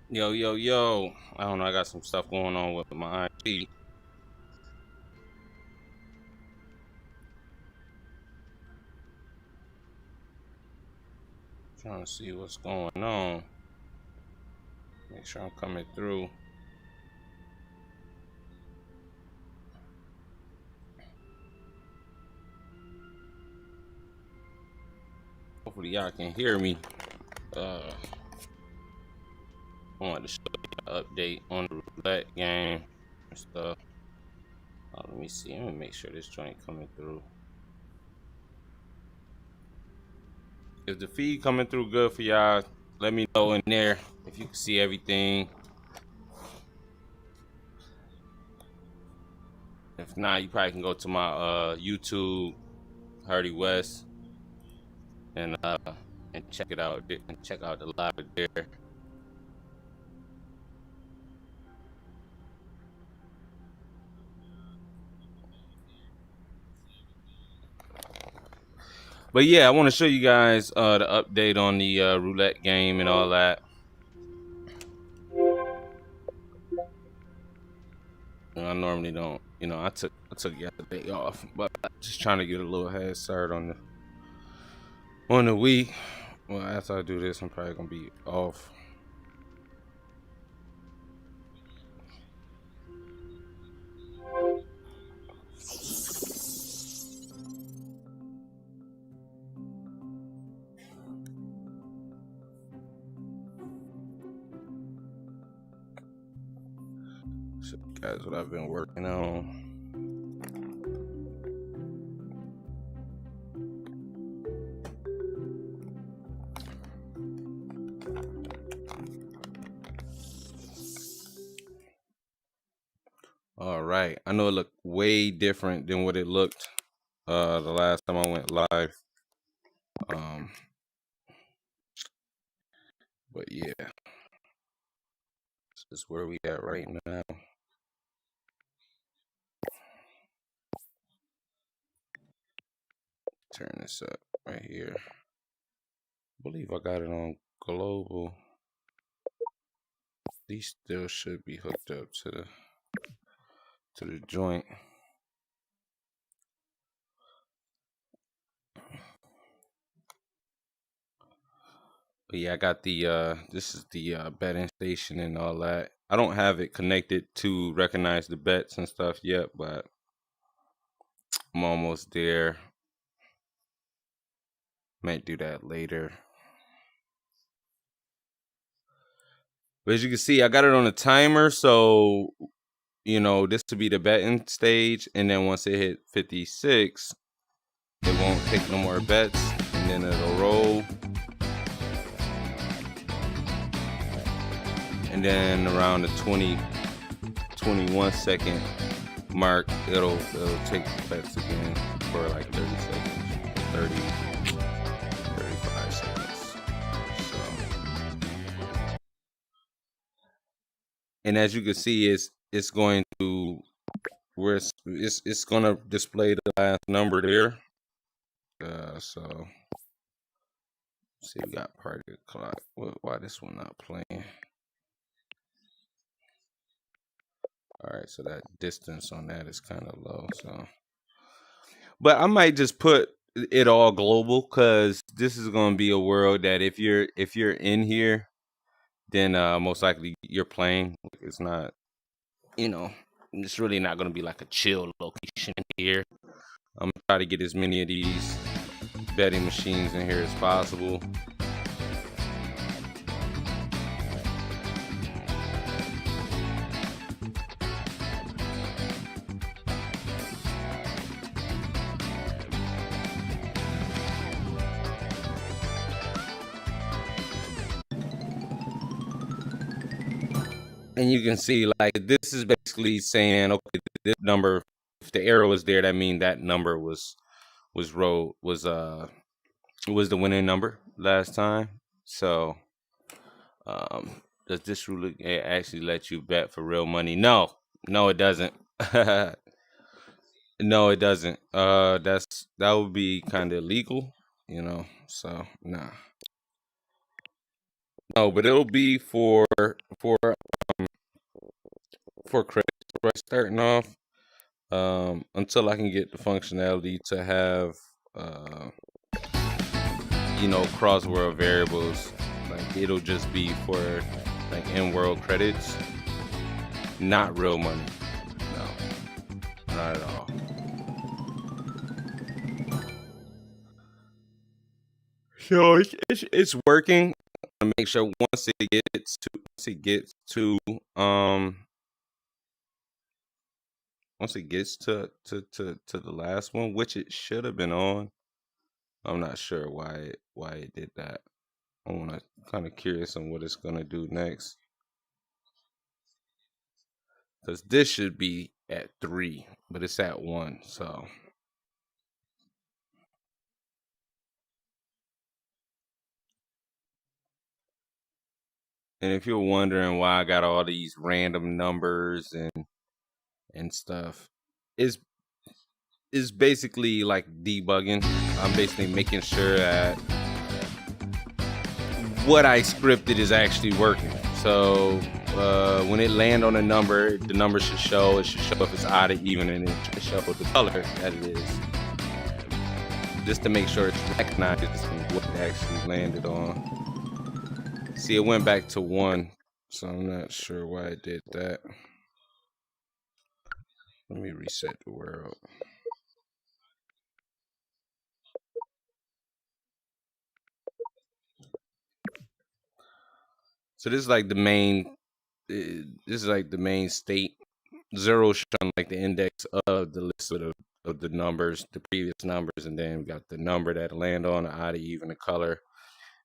Yo, yo, yo. I don't know. I got some stuff going on with my IP. Trying to see what's going on. Make sure I'm coming through. Hopefully, y'all can hear me. I wanted to show you an update on the roulette game and stuff. Let me see. Let me make sure this joint coming through. Is the feed coming through good for y'all? Let me know in there if you can see everything. If not, you probably can go to my YouTube, Hardy West, and check it out and check out the live there. But yeah, I want to show you guys the update on the roulette game and all that. I normally don't, I took yesterday off, but just trying to get a little head start on the week. Well, after I do this, I'm probably gonna be off. So, guys, what I've been working on. All right, I know it looked way different than what it looked the last time I went live. But yeah, this is where we at right now. Turn this up right here. I believe I got it on global. These still should be hooked up to the joint. But yeah, I got the this is the betting station and all that. I don't have it connected to recognize the bets and stuff yet, but I'm almost there. Might do that later. But as you can see, I got it on a timer, so this will be the betting stage, and then once it hit 56, it won't take no more bets, and then it'll roll. And then around the 21 second mark, it'll take the bets again for like 30 seconds, 35 seconds. So, and as you can see, it's going to where it's gonna display the last number there. So see, we got part of the clock. Why this one not playing? All right, so that distance on that is kind of low. So, but I might just put it all global because this is going to be a world that if you're in here, then most likely you're playing. It's not, it's really not going to be like a chill location in here. I'm gonna try to get as many of these betting machines in here as possible. And you can see, like, this is basically saying, okay, this number, if the arrow is there, that means that number was the winning number last time. So, does this really actually let you bet for real money? No, it doesn't. No, it doesn't. That would be kind of illegal, So nah. No, but it'll be for for credit score starting off, until I can get the functionality to have uh, cross world variables. Like it'll just be for like in world credits, not real money. No, not at all. So it's working. To make sure um once it gets to the last one, which it should have been on. I'm not sure why it did that. I want to kind of curious on what it's gonna do next, because this should be at 3, but it's at 1. So, and if you're wondering why I got all these random numbers and stuff, is is basically like debugging. I'm basically making sure that what I scripted is actually working. So when it land on a number, the number should show. It should show if it's odd or even, and it should show the color that it is, just to make sure it's recognized what it actually landed on. See, it went back to 1, so I'm not sure why it did that. Let me reset the world. So this is like the main. This is like the main state. 0 showing like the index of the list of the numbers, the previous numbers, and then we got the number that land on, the odd, even, the color,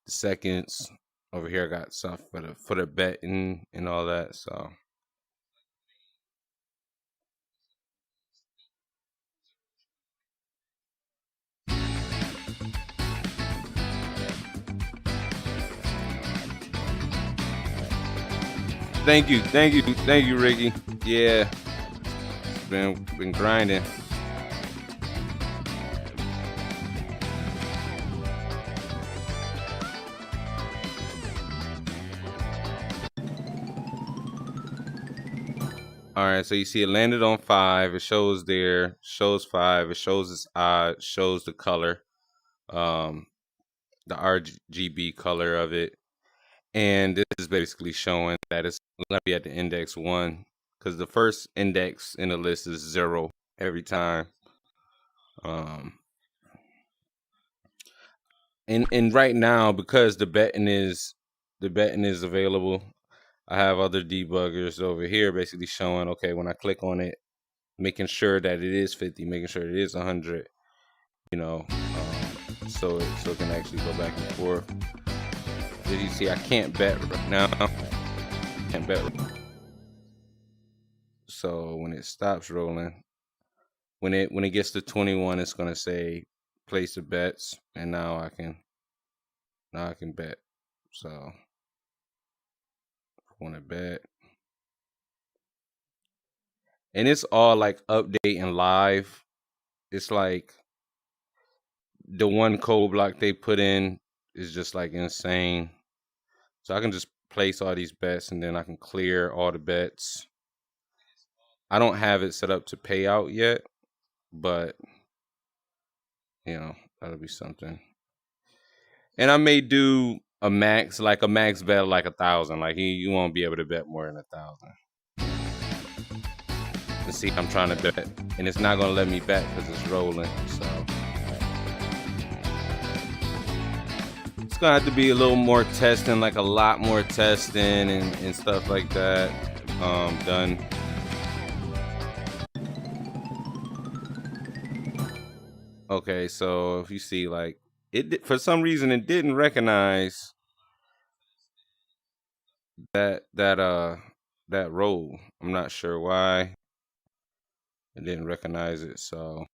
the seconds. Over here, I got stuff for the betting and all that. So thank you, Ricky. Yeah, been grinding. All right, so you see it landed on 5. It shows there, shows 5. It shows it's odd, shows the color, the RGB color of it. And this is basically showing that it's going to be at the index 1, because the first index in the list is 0 every time. And right now, because the betting is available, I have other debuggers over here basically showing, okay, when I click on it, making sure that it is 50, making sure it is 100, so it can actually go back and forth. As you see, I can't bet right now. Can't bet. So when it stops rolling, when it gets to 21, it's gonna say place the bets, and now I can bet. So I want to bet, and it's all like updating live. It's like the one code block they put in is just like insane. So I can just place all these bets, and then I can clear all the bets. I don't have it set up to pay out yet, but that'll be something. And I may do a max bet like 1,000. Like you won't be able to bet more than 1,000. And see, I'm trying to bet, and it's not gonna let me bet because it's rolling. So it's gonna have to be a little more testing, like a lot more testing and stuff like that done. Okay, so if you see, like, for some reason it didn't recognize that roll. I'm not sure why it didn't recognize it. So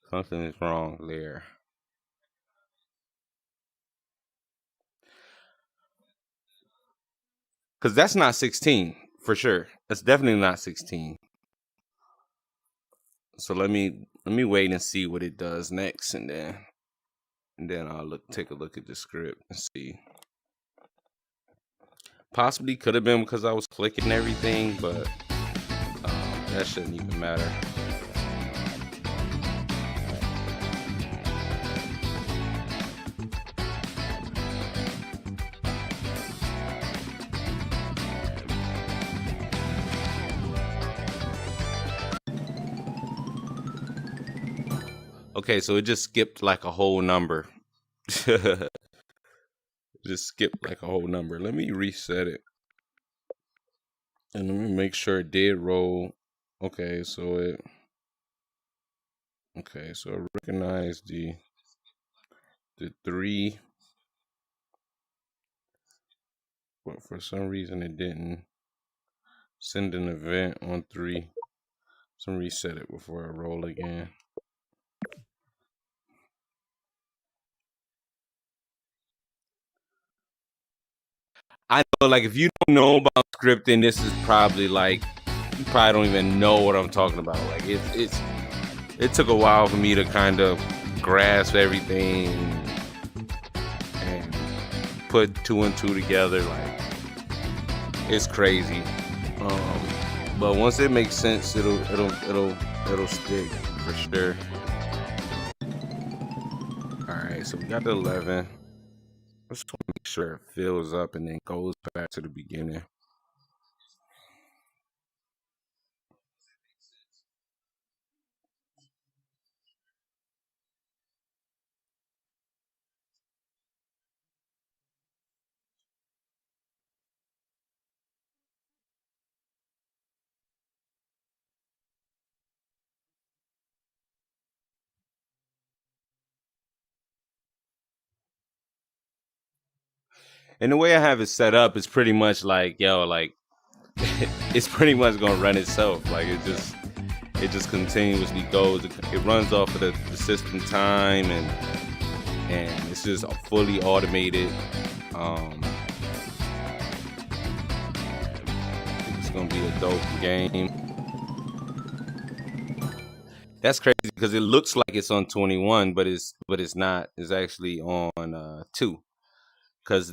something is wrong there. Because that's not 16 for sure. That's definitely not 16. So let me wait and see what it does next, and then I'll take a look at the script and see. Possibly could have been because I was clicking everything, but that shouldn't even matter. Okay, so it just skipped like a whole number. Just skipped like a whole number. Let me reset it. And let me make sure it did roll. Okay, so it recognized the three, but for some reason it didn't send an event on three. So reset it before I roll again. I know, like, if you don't know about scripting, this is probably like you probably don't even know what I'm talking about. Like, it took a while for me to kind of grasp everything and put two and two together. Like, it's crazy. Um, but once it makes sense, it'll stick for sure. All right, so we got the 11. Let's just make sure it fills up and then goes back to the beginning. And the way I have it set up is pretty much like, yo, like it's pretty much gonna run itself. Like it just continuously goes. It runs off of the system time, and it's just fully automated. I think it's gonna be a dope game. That's crazy because it looks like it's on 21, but it's not. It's actually on 2 because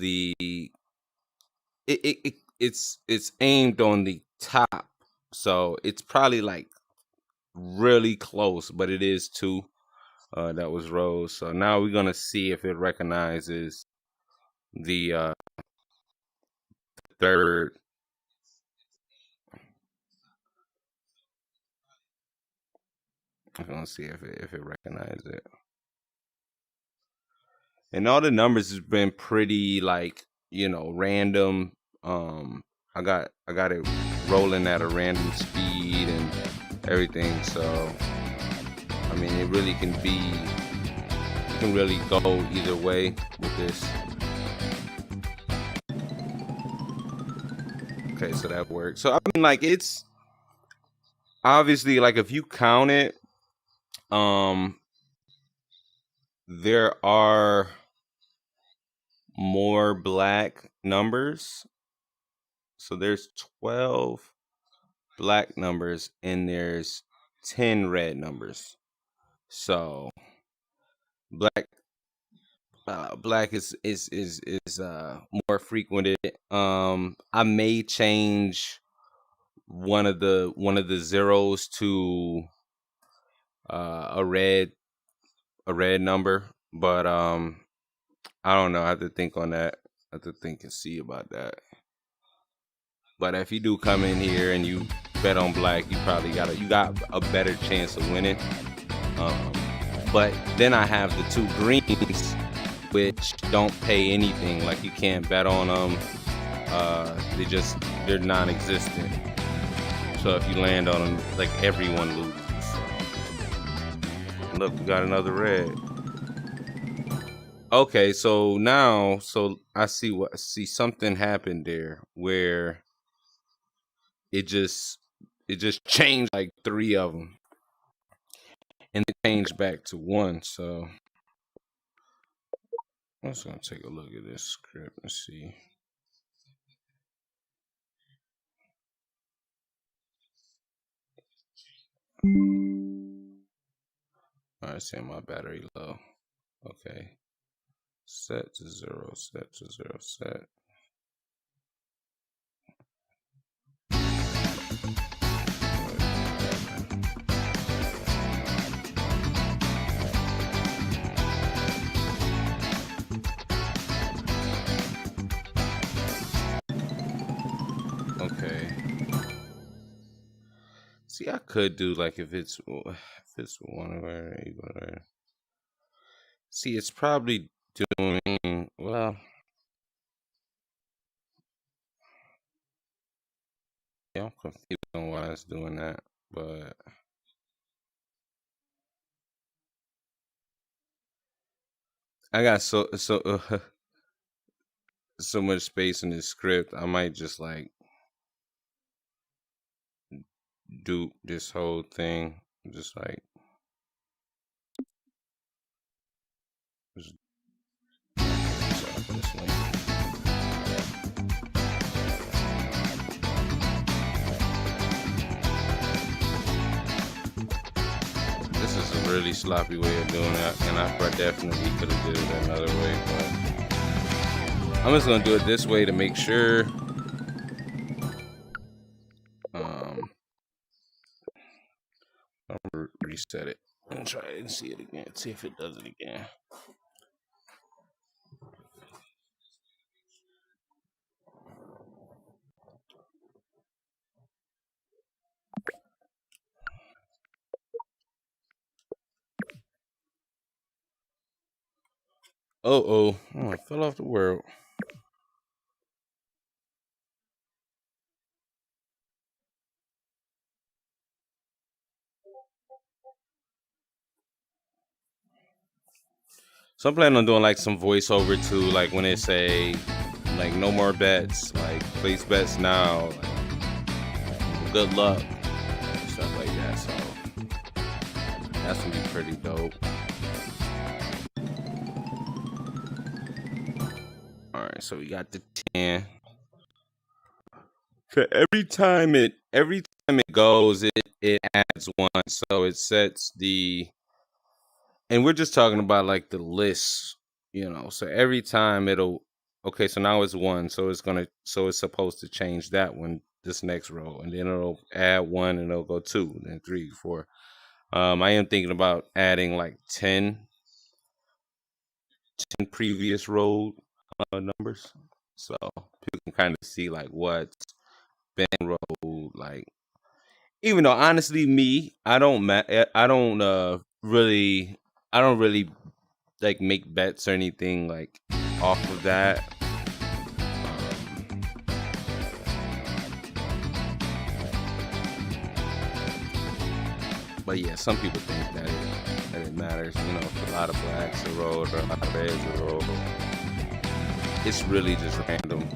it's aimed on the top, so it's probably like really close, but it is 2 that was rose. So now we're gonna see if it recognizes the third. I'm gonna see if it recognizes it. And all the numbers has been pretty like random. Um, I got it rolling at a random speed and everything. So I mean, it really can be. You can really go either way with this. Okay, so that works. So I mean, like it's obviously like if you count it, um, there are more black numbers. So there's 12 black numbers and there's 10 red numbers. So black black is more frequented. I may change one of the zeros to a red number, but I don't know. I have to think on that. I have to think and see about that. But if you do come in here and you bet on black, you got a better chance of winning. Um, but then I have the 2 greens, which don't pay anything. Like you can't bet on them. They're non-existent. So if you land on them, like everyone loses. Look, we got another red. Okay, so now, I see something happened there where it just it just changed like 3 of them, and it changed back to 1. So I'm just gonna take a look at this script and see. All right, saying my battery low. Okay, set to 0, set to 0, set. See, I could do like if it's one where you go there. See, it's probably doing well. Yeah, I'm confused on why it's doing that, but I got so much space in this script. I might just like do this whole thing, just like just sorry for this one. This is a really sloppy way of doing that, and I definitely could have did it another way, but I'm just gonna do it this way to make sure. Um, I'm gonna reset it and try it and see it again. See if it does it again. Oh, I fell off the world. So I'm planning on doing like some voiceover too, like when they say like no more bets, like place bets now, like good luck, stuff like that. So that's gonna be pretty dope. All right, so we got the 10. So every time it goes, it adds one. So it sets the, and we're just talking about like the list, So every time it'll, okay, so now it's one, so it's supposed to change that one this next row, and then it'll add one, and it'll go two, then three, four. I am thinking about adding like 10 previous row numbers, so people can kind of see like what's been rolled, like. Even though honestly, me, I don't I don't really like make bets or anything like off of that. But yeah, some people think that it matters. If a lot of blacks are rolled or a lot of reds are rolled, it's really just random.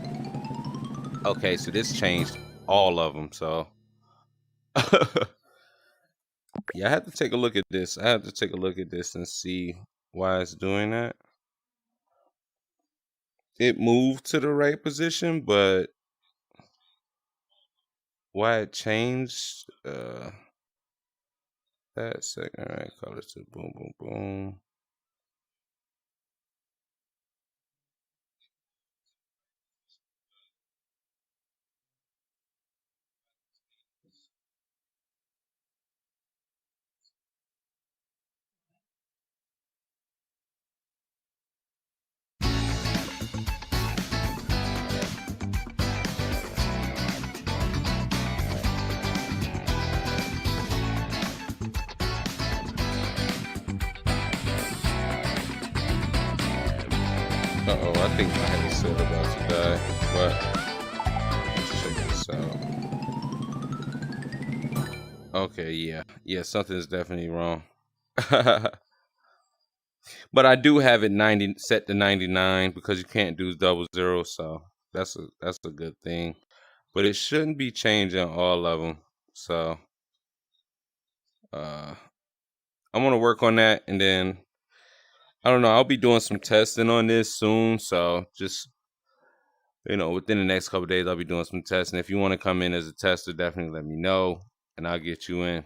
Okay, so this changed all of them. So yeah, I have to take a look at this. I have to take a look at this and see why it's doing that. It moved to the right position, but why it changed that second right color to boom boom boom. Uh-oh, I think my headset about to die, but let's check this out. Okay, yeah, something's definitely wrong. But I do have it 90 set to 99 because you can't do double zero, so that's a good thing. But it shouldn't be changing all of them. So uh I'm gonna work on that, and then I don't know, I'll be doing some testing on this soon. So just within the next couple of days I'll be doing some testing. If you want to come in as a tester, definitely let me know and I'll get you in.